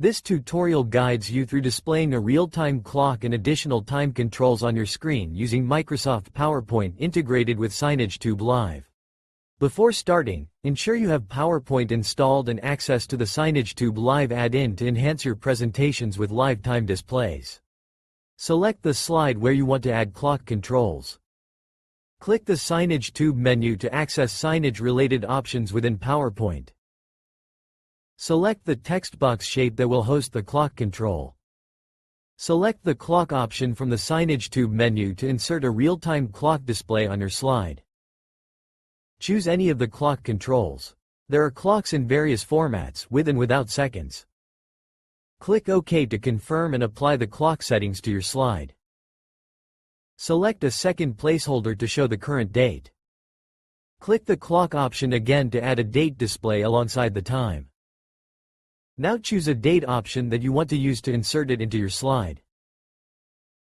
This tutorial guides you through displaying a real-time clock and additional time controls on your screen using Microsoft PowerPoint integrated with SignageTube Live. Before starting, ensure you have PowerPoint installed and access to the SignageTube Live add-in to enhance your presentations with live time displays. Select the slide where you want to add clock controls. Click the SignageTube menu to access signage-related options within PowerPoint. Select the text box shape that will host the clock control. Select the clock option from the SignageTube menu to insert a real-time clock display on your slide. Choose any of the clock controls. There are clocks in various formats, with and without seconds. Click OK to confirm and apply the clock settings to your slide. Select a second placeholder to show the current date. Click the clock option again to add a date display alongside the time. Now choose a date option that you want to use to insert it into your slide.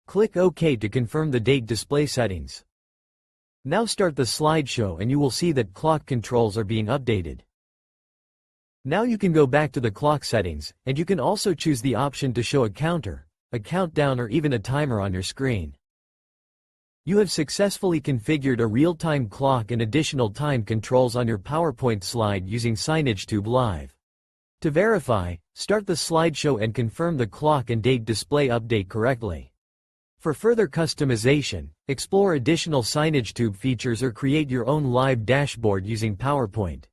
Click OK to confirm the date display settings. Now start the slideshow and you will see that clock controls are being updated. Now you can go back to the clock settings, and you can also choose the option to show a counter, a countdown, or even a timer on your screen. You have successfully configured a real-time clock and additional time controls on your PowerPoint slide using SignageTube Live. To verify, start the slideshow and confirm the clock and date display update correctly. For further customization, explore additional SignageTube features or create your own live dashboard using PowerPoint.